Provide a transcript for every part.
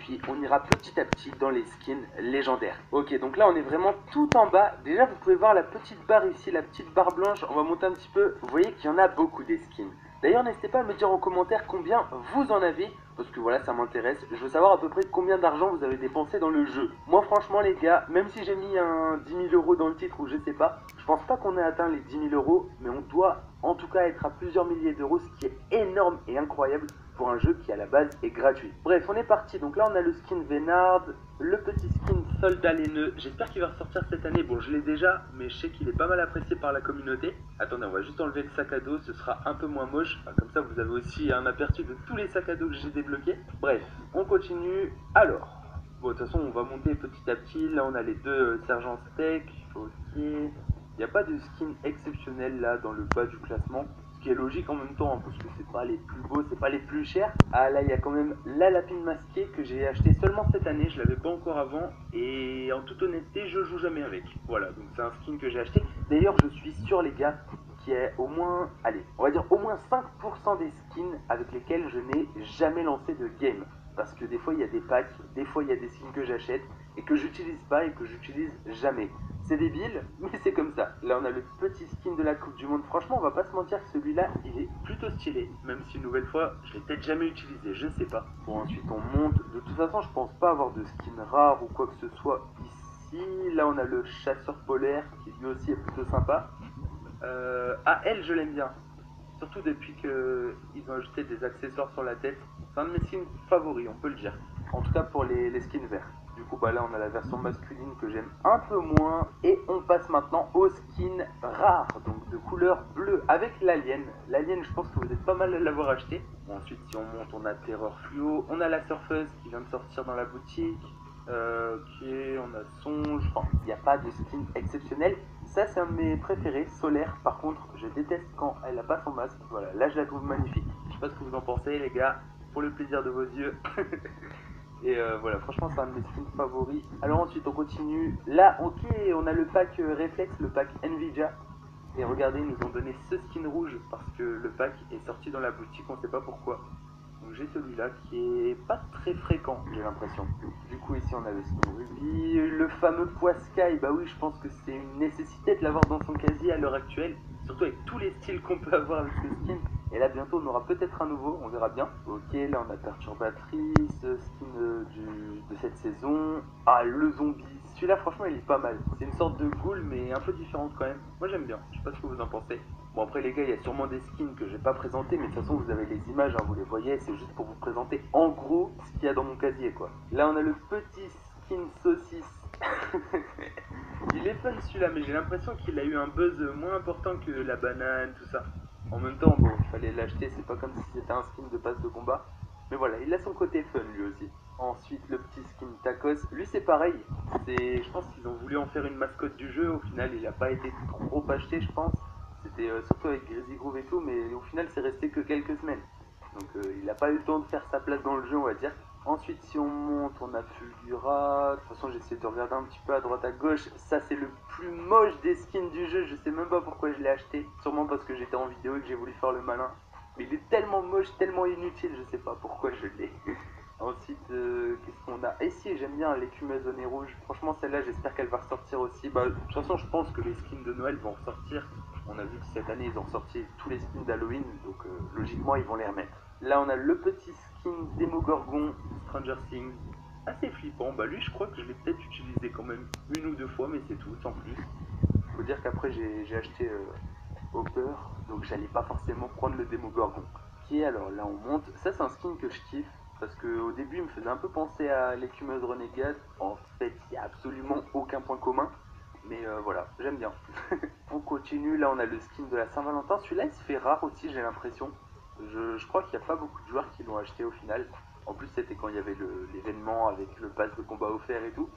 puis on ira petit à petit dans les skins légendaires. Ok, donc là on est vraiment tout en bas. Déjà vous pouvez voir la petite barre ici, la petite barre blanche. On va monter un petit peu. Vous voyez qu'il y en a beaucoup des skins. D'ailleurs n'hésitez pas à me dire en commentaire combien vous en avez, parce que voilà ça m'intéresse. Je veux savoir à peu près combien d'argent vous avez dépensé dans le jeu. Moi franchement les gars, même si j'ai mis un 10 000 euros dans le titre ou je sais pas, je pense pas qu'on ait atteint les 10 000 euros, mais on doit en tout cas être à plusieurs milliers d'euros, ce qui est énorme et incroyable pour un jeu qui à la base est gratuit. Bref, on est parti. Donc là on a le skin Vénard, le petit skin Soldat Laineux. J'espère qu'il va ressortir cette année. Bon, je l'ai déjà, mais je sais qu'il est pas mal apprécié par la communauté. Attendez, on va juste enlever le sac à dos, ce sera un peu moins moche. Enfin, comme ça vous avez aussi un aperçu de tous les sacs à dos que j'ai débloqués. Bref, on continue. Alors, bon, de toute façon on va monter petit à petit. Là on a les deux sergents steak. Ok. Il n'y a pas de skin exceptionnel là dans le bas du classement. Ce qui est logique en même temps, hein, parce que c'est pas les plus beaux, c'est pas les plus chers. Ah là, il y a quand même la lapine masquée que j'ai acheté seulement cette année, je l'avais pas encore avant. Et en toute honnêteté, je joue jamais avec. Voilà, donc c'est un skin que j'ai acheté. D'ailleurs, je suis sûr les gars, qu'il y a au moins, allez, on va dire au moins 5% des skins avec lesquels je n'ai jamais lancé de game. Parce que des fois il y a des packs, des fois il y a des skins que j'achète et que j'utilise pas et que j'utilise jamais. C'est débile, mais c'est comme ça. Là, on a le petit skin de la Coupe du Monde. Franchement, on va pas se mentir que celui-là, il est plutôt stylé. Même si, une nouvelle fois, je l'ai peut-être jamais utilisé, je sais pas. Bon, ensuite, on monte. De toute façon, je pense pas avoir de skin rare ou quoi que ce soit ici. Là, on a le chasseur polaire, qui lui aussi est plutôt sympa. Ah, elle, je l'aime bien. Surtout depuis qu'ils ont ajouté des accessoires sur la tête. C'est un de mes skins favoris, on peut le dire. En tout cas pour les skins verts. Du coup, bah là, on a la version masculine que j'aime un peu moins. Et on passe maintenant au skin rare, donc de couleur bleue, avec l'alien. L'alien, je pense que vous êtes pas mal à l'avoir acheté. Bon, ensuite, si on monte, on a Terreur Fluo. On a la surfeuse qui vient de sortir dans la boutique. On a Songe. Enfin, il n'y a pas de skin exceptionnel. Ça, c'est un de mes préférés, Solaire. Par contre, je déteste quand elle n'a pas son masque. Voilà, là, je la trouve magnifique. Je sais pas ce que vous en pensez, les gars. Pour le plaisir de vos yeux. Et voilà, franchement, c'est un de mes skins favoris. Alors ensuite, on continue. Là, ok, on a le pack réflexe, le pack Nvidia. Et regardez, ils nous ont donné ce skin rouge parce que le pack est sorti dans la boutique, on sait pas pourquoi. Donc j'ai celui-là qui est pas très fréquent, j'ai l'impression. Du coup ici on a le skin Ruby, le fameux Poiscaille, bah oui je pense que c'est une nécessité de l'avoir dans son casier à l'heure actuelle, surtout avec tous les styles qu'on peut avoir avec ce skin. Et là bientôt on aura peut-être un nouveau, on verra bien. Ok, là on a Perturbatrice, skin de cette saison. Ah le zombie, celui-là franchement il est pas mal. C'est une sorte de ghoul mais un peu différente quand même. Moi j'aime bien, je sais pas ce que vous en pensez. Bon après les gars, il y a sûrement des skins que je vais pas présenter, mais de toute façon vous avez les images, hein, vous les voyez, c'est juste pour vous présenter en gros ce qu'il y a dans mon casier quoi. Là on a le petit skin saucisse. Il est fun celui-là, mais j'ai l'impression qu'il a eu un buzz moins important que la banane, tout ça. En même temps, bon, il fallait l'acheter, c'est pas comme si c'était un skin de passe de combat. Mais voilà, il a son côté fun lui aussi. Ensuite, le petit skin Tacos, lui c'est pareil. Je pense qu'ils ont voulu en faire une mascotte du jeu, au final il a pas été trop acheté je pense. C'était surtout avec Greasy Groove et tout, mais au final c'est resté que quelques semaines. Donc il n'a pas eu le temps de faire sa place dans le jeu, on va dire. Ensuite, si on monte, on a Fulgura. De toute façon, j'essaie de regarder un petit peu à droite à gauche. Ça, c'est le plus moche des skins du jeu. Je sais même pas pourquoi je l'ai acheté. Sûrement parce que j'étais en vidéo et que j'ai voulu faire le malin. Mais il est tellement moche, tellement inutile, je sais pas pourquoi je l'ai. Ensuite, qu'est-ce qu'on a? Et si, j'aime bien l'écumeuse au nez rouge. Franchement, celle-là, j'espère qu'elle va ressortir aussi. Bah, de toute façon, je pense que les skins de Noël vont ressortir. On a vu que cette année, ils ont ressorti tous les skins d'Halloween. Donc, logiquement, ils vont les remettre. Là, on a le petit skin Démogorgon, Stranger Things. Assez flippant. Bah, lui, je crois que je l'ai peut-être utilisé quand même une ou deux fois, mais c'est tout, sans plus. Faut dire qu'après, j'ai acheté Hopper. Donc, j'allais pas forcément prendre le Démogorgon. Ok, alors là, on monte. Ça, c'est un skin que je kiffe. Parce qu'au début, il me faisait un peu penser à l'écumeuse renégade. En fait, il n'y a absolument aucun point commun. Mais voilà, j'aime bien. On continue, là on a le skin de la Saint-Valentin. Celui-là, il se fait rare aussi, j'ai l'impression. Je crois qu'il n'y a pas beaucoup de joueurs qui l'ont acheté au final. En plus, c'était quand il y avait l'événement avec le pass de combat offert et tout.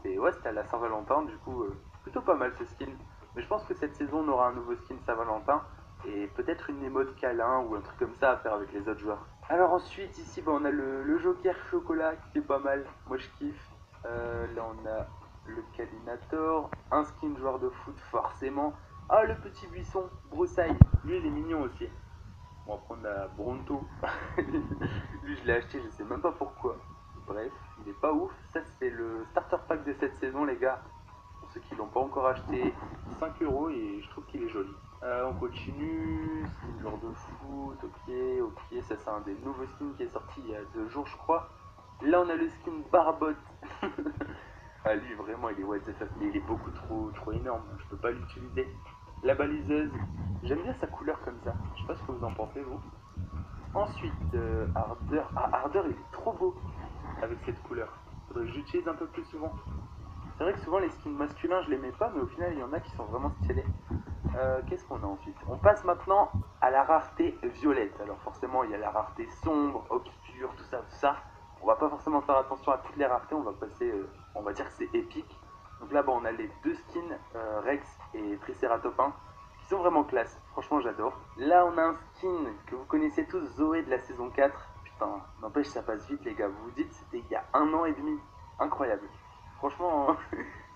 Et ouais, c'était à la Saint-Valentin, du coup, plutôt pas mal ce skin. Mais je pense que cette saison, on aura un nouveau skin Saint-Valentin. Et peut-être une émote câlin ou un truc comme ça à faire avec les autres joueurs. Alors ensuite, ici, bah, on a le Joker chocolat qui est pas mal. Moi, je kiffe. Là, on a le Kalinator. Un skin joueur de foot, forcément. Ah, le petit buisson, Broussaille. Lui, il est mignon aussi. Bon, après, on a Bronto. Lui, je l'ai acheté, je sais même pas pourquoi. bref, il est pas ouf. Ça c'est le starter pack de cette saison les gars. Pour ceux qui l'ont pas encore acheté, 5 € et je trouve qu'il est joli. On continue, skin joueur de foot, ok, ça c'est un des nouveaux skins qui est sorti il y a 2 jours je crois. Là on a le skin Barbotte. Ah lui vraiment il est what the fuck, il est beaucoup trop énorme, je peux pas l'utiliser. La baliseuse, j'aime bien sa couleur comme ça, je sais pas ce que vous en pensez vous. Ensuite, Ardeur, ah Ardeur il est trop beau avec cette couleur, faudrait que j'utilise un peu plus souvent. C'est vrai que souvent les skins masculins je les mets pas mais au final il y en a qui sont vraiment stylés. Qu'est-ce qu'on a ensuite? On passe maintenant à la rareté violette. Alors forcément il y a la rareté sombre, obscure, tout ça, tout ça. On va pas forcément faire attention à toutes les raretés, on va passer, on va dire que c'est épique. Donc là-bas on a les deux skins, Rex et Triceratopin, qui sont vraiment classe, franchement j'adore. Là on a un skin que vous connaissez tous, Zoé de la saison 4. Putain, n'empêche ça passe vite les gars, vous vous dites c'était il y a 1 an et demi. Incroyable. Franchement,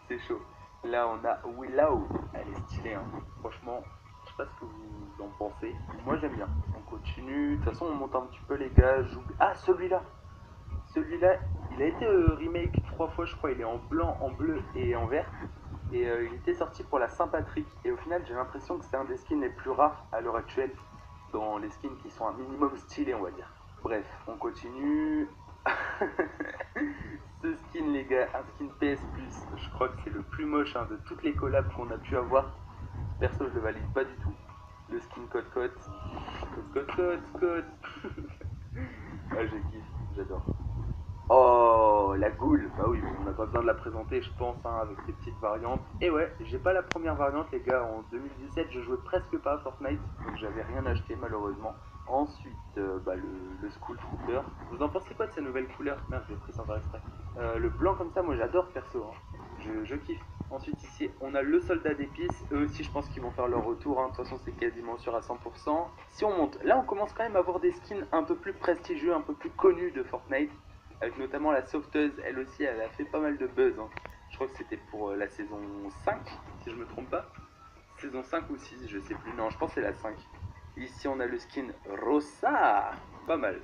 c'est chaud. Là, on a Willow. Elle est stylée, hein. Franchement, je sais pas ce que vous en pensez. Moi, j'aime bien. On continue. De toute façon, on monte un petit peu, les gars. Ah, celui-là. Celui-là, il a été remake 3 fois, je crois. Il est en blanc, en bleu et en vert. Et il était sorti pour la Saint-Patrick. Et au final, j'ai l'impression que c'est un des skins les plus rares à l'heure actuelle. Dans les skins qui sont un minimum stylés, on va dire. Bref, on continue. Ce skin les gars, un skin PS Plus, je crois que c'est le plus moche hein, de toutes les collabs qu'on a pu avoir. Perso je le valide pas du tout. Le skin Cote. Ah je kiffe, j'adore. Oh la goule, bah oui, on n'a pas besoin de la présenter je pense hein, avec ses petites variantes. Et ouais, j'ai pas la première variante les gars, en 2017 je jouais presque pas à Fortnite, donc j'avais rien acheté malheureusement. Ensuite, le School Trooper. Vous en pensez quoi de sa nouvelle couleur? Merde, j'ai pris sans faire exprès. Le blanc comme ça, moi j'adore perso. Hein. Je kiffe. Ensuite, ici, on a le soldat d'épices. Eux aussi, je pense qu'ils vont faire leur retour. Hein. De toute façon, c'est quasiment sûr à 100%. Si on monte, là, on commence quand même à avoir des skins un peu plus prestigieux, un peu plus connus de Fortnite. Avec notamment la sauveteuse. Elle aussi, elle a fait pas mal de buzz. Hein. Je crois que c'était pour la saison 5, si je me trompe pas. Saison 5 ou 6, je sais plus. Non, je pense que c'est la 5. Ici, on a le skin Rosa. Pas mal.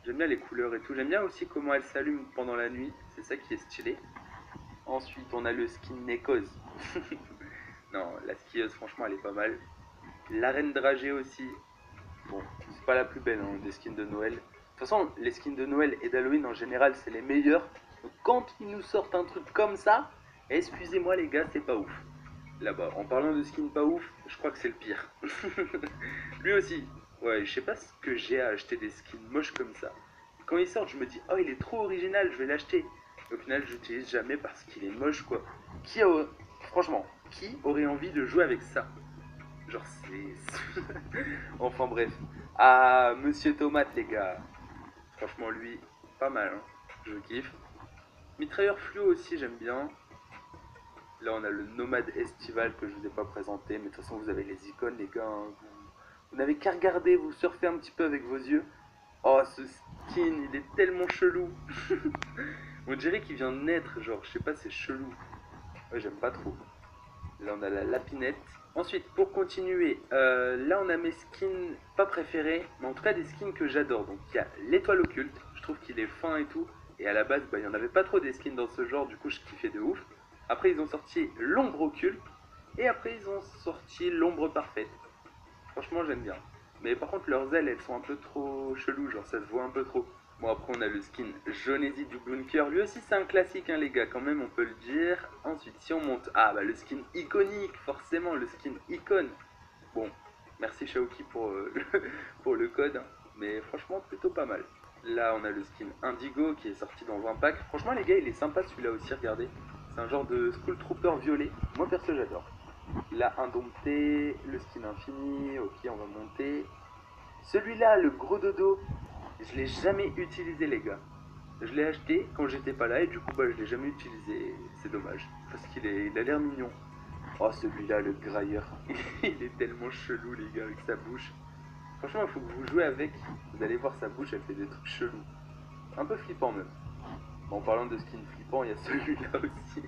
J'aime bien les couleurs et tout. J'aime bien aussi comment elle s'allume pendant la nuit. C'est ça qui est stylé. Ensuite, on a le skin Nekos. Non, la skieuse, franchement, elle est pas mal. La reine dragée aussi. Bon, c'est pas la plus belle hein, des skins de Noël. De toute façon, les skins de Noël et d'Halloween en général, c'est les meilleurs. Donc, quand ils nous sortent un truc comme ça, excusez-moi les gars, c'est pas ouf. Là-bas, en parlant de skin pas ouf, je crois que c'est le pire. Lui aussi. Ouais, je sais pas ce que j'ai à acheter des skins moches comme ça. Quand il sort, je me dis, oh, il est trop original, je vais l'acheter. Au final, j'utilise jamais parce qu'il est moche, quoi. Franchement, qui aurait envie de jouer avec ça? Genre, c'est. Enfin, bref. Ah, Monsieur Tomate, les gars. Franchement, lui, pas mal, hein. Je kiffe. Mitrailleur fluo aussi, j'aime bien. Là, on a le nomade estival que je vous ai pas présenté, mais de toute façon, vous avez les icônes, les gars. Hein. Vous n'avez qu'à regarder, vous surfez un petit peu avec vos yeux. Oh, ce skin, il est tellement chelou. On dirait qu'il vient de naître, genre, je sais pas, c'est chelou. Ouais, j'aime pas trop. Là, on a la lapinette. Ensuite, pour continuer, là, on a mes skins pas préférés, mais en tout cas des skins que j'adore. Donc, il y a l'étoile occulte. Je trouve qu'il est fin et tout. Et à la base, il y en avait pas trop des skins dans ce genre, du coup, je kiffais de ouf. Après, ils ont sorti l'ombre occulte. Et après, ils ont sorti l'ombre parfaite. Franchement, j'aime bien. Mais par contre, leurs ailes, elles sont un peu trop cheloues, genre ça se voit un peu trop. Bon, après, on a le skin Jonesy du Bunker. Lui aussi, c'est un classique, hein, les gars, quand même, on peut le dire. Ensuite, si on monte. Ah, bah, le skin iconique, forcément, le skin icône. Bon, merci Shaoki pour le code, hein, mais franchement, plutôt pas mal. Là, on a le skin Indigo qui est sorti dans 20 packs. Franchement, les gars, il est sympa celui-là aussi, regardez. C'est un genre de School Trooper violet. Moi, perso, j'adore. Là, indompté, le skin infini. Ok, on va monter. Celui-là, le gros dodo, je l'ai jamais utilisé, les gars. Je l'ai acheté quand j'étais pas là et du coup, bah, je l'ai jamais utilisé. C'est dommage parce il a l'air mignon. Oh, celui-là, le grailleur. Il est tellement chelou, les gars, avec sa bouche. Franchement, il faut que vous jouez avec. Vous allez voir sa bouche, elle fait des trucs chelous. Un peu flippant, même. Bon, en parlant de skin flippant, il y a celui-là aussi.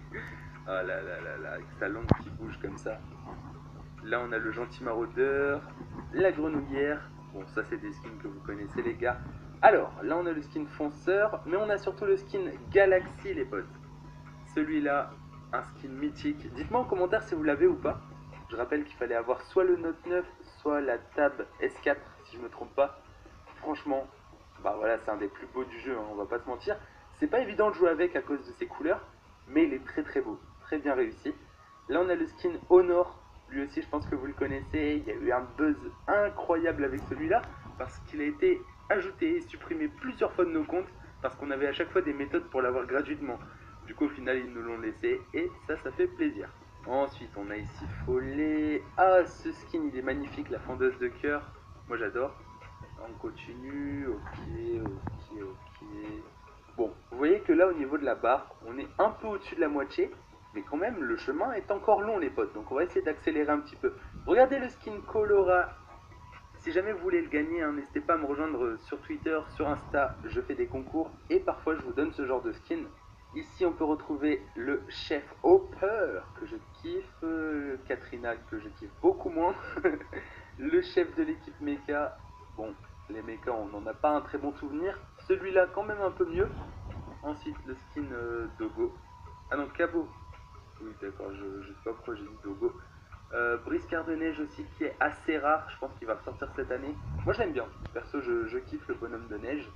Ah là là là là, avec sa langue qui bouge comme ça. Là, on a le gentil maraudeur, la grenouillère. Bon, ça, c'est des skins que vous connaissez, les gars. Alors, là on a le skin fonceur, mais on a surtout le skin Galaxy les potes. Celui-là, un skin mythique. Dites-moi en commentaire si vous l'avez ou pas. Je rappelle qu'il fallait avoir soit le Note 9, soit la Tab S4, si je me trompe pas. Franchement, bah voilà, c'est un des plus beaux du jeu, hein, on va pas se mentir. C'est pas évident de jouer avec à cause de ses couleurs, mais il est très très beau, très bien réussi. Là on a le skin Honor, lui aussi je pense que vous le connaissez, il y a eu un buzz incroyable avec celui-là, parce qu'il a été ajouté et supprimé plusieurs fois de nos comptes, parce qu'on avait à chaque fois des méthodes pour l'avoir gratuitement. Du coup au final ils nous l'ont laissé, et ça fait plaisir. Ensuite on a ici Follet, ah ce skin il est magnifique, la fondeuse de cœur, moi j'adore. On continue, ok. Bon, vous voyez que là au niveau de la barre, on est un peu au-dessus de la moitié, mais quand même le chemin est encore long les potes, donc on va essayer d'accélérer un petit peu. Regardez le skin Colora, si jamais vous voulez le gagner, hein, n'hésitez pas à me rejoindre sur Twitter, sur Insta, je fais des concours et parfois je vous donne ce genre de skin. Ici on peut retrouver le chef Hopper que je kiffe, Katrina que je kiffe beaucoup moins, le chef de l'équipe Mecha. Bon, les mechas, on n'en a pas un très bon souvenir. Celui-là, quand même un peu mieux. Ensuite, le skin Dogo. Ah non, Cabot. Oui, d'accord, je sais pas pourquoi j'ai dit Dogo. Briscard de neige aussi, qui est assez rare. Je pense qu'il va ressortir cette année. Moi, je l'aime bien. Perso, je kiffe le bonhomme de neige.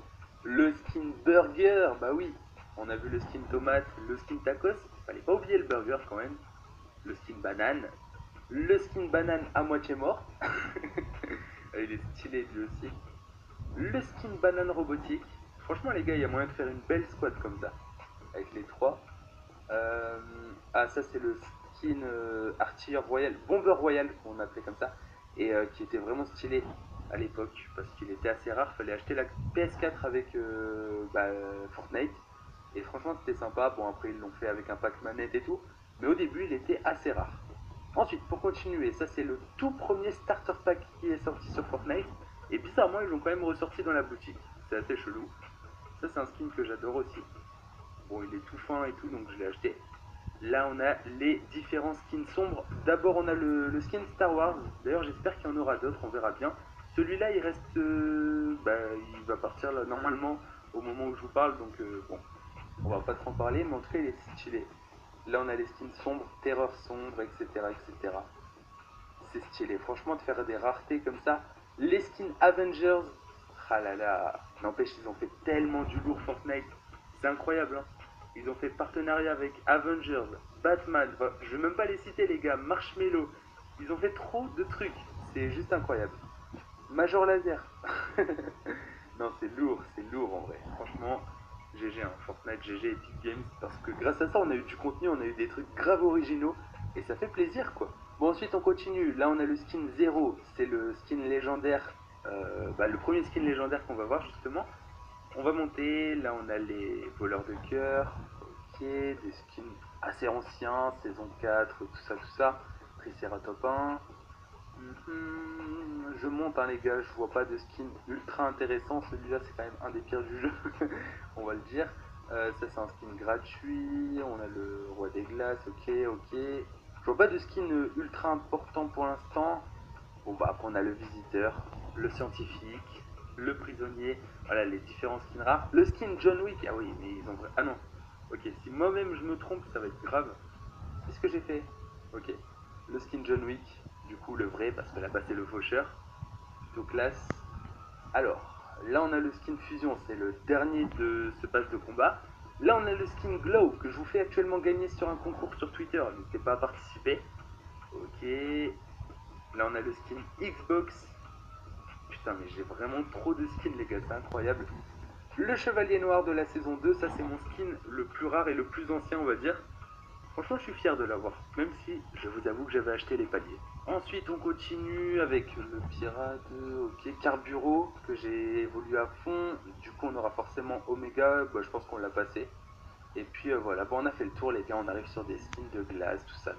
Le skin Burger, bah oui. On a vu le skin Tomate, le skin Tacos. Fallait pas oublier le Burger quand même. Le skin Banane. Le skin Banane à moitié mort. Il est stylé lui aussi. Le skin banane robotique. Franchement les gars, il y a moyen de faire une belle squad comme ça. Avec les trois. Ah ça c'est le skin artilleur royal, bomber royal qu'on appelait comme ça. Et qui était vraiment stylé à l'époque. Parce qu'il était assez rare. Fallait acheter la PS4 avec Fortnite. Et franchement c'était sympa. Bon après ils l'ont fait avec un pack manette et tout. Mais au début il était assez rare. Ensuite, pour continuer, ça c'est le tout premier starter pack qui est sorti sur Fortnite. Et bizarrement, ils l'ont quand même ressorti dans la boutique. C'est assez chelou. Ça, c'est un skin que j'adore aussi. Bon, il est tout fin et tout, donc je l'ai acheté. Là, on a les différents skins sombres. D'abord, on a le skin Star Wars. D'ailleurs, j'espère qu'il y en aura d'autres, on verra bien. Celui-là, il reste... il va partir là, normalement au moment où je vous parle, donc bon, on va pas trop en parler, mais en tout cas, il est stylé. Là, on a les skins sombres, terreur sombre, etc. C'est stylé. Franchement, de faire des raretés comme ça. Les skins Avengers, ah là là. N'empêche, ils ont fait tellement du lourd Fortnite. C'est incroyable, hein. Ils ont fait partenariat avec Avengers, Batman. Enfin, je vais même pas les citer, les gars. Marshmello. Ils ont fait trop de trucs. C'est juste incroyable. Major Laser. Non, c'est lourd en vrai. Franchement, GG, hein. Fortnite, GG, Epic Games. Parce que grâce à ça, on a eu du contenu, on a eu des trucs grave originaux. Et ça fait plaisir, quoi. Bon, ensuite, on continue. Là, on a le skin 0. C'est le skin légendaire. Le premier skin légendaire qu'on va voir, justement. On va monter. Là, on a les voleurs de cœur. Ok, des skins assez anciens. Saison 4, tout ça. Triceratopin. Je monte, hein, les gars, je vois pas de skin ultra intéressant. Celui-là, c'est quand même un des pires du jeu, on va le dire. Ça, c'est un skin gratuit. On a le roi des glaces, ok. Je vois pas de skin ultra important pour l'instant. Bon, bah, après, on a le visiteur, le scientifique, le prisonnier. Voilà, les différents skins rares. Le skin John Wick, ah oui, mais ils ont. Ah non, ok, si moi-même je me trompe, ça va être grave. Qu'est-ce que j'ai fait? Ok. Le skin John Wick, du coup le vrai, parce que là-bas c'est le faucheur. Plutôt classe. Alors, là on a le skin fusion, c'est le dernier de ce pass de combat. Là on a le skin glow que je vous fais actuellement gagner sur un concours sur Twitter, n'hésitez pas à participer. Ok. Là on a le skin Xbox. Putain mais j'ai vraiment trop de skins les gars, c'est incroyable. Le chevalier noir de la saison 2, ça c'est mon skin le plus rare et le plus ancien on va dire. Franchement, je suis fier de l'avoir, même si je vous avoue que j'avais acheté les paliers. Ensuite, on continue avec le pirate, ok, Carburo, que j'ai évolué à fond. Du coup, on aura forcément Omega, bah, je pense qu'on l'a passé. Et puis voilà, bon, on a fait le tour, les gars, on arrive sur des skins de glace, tout ça.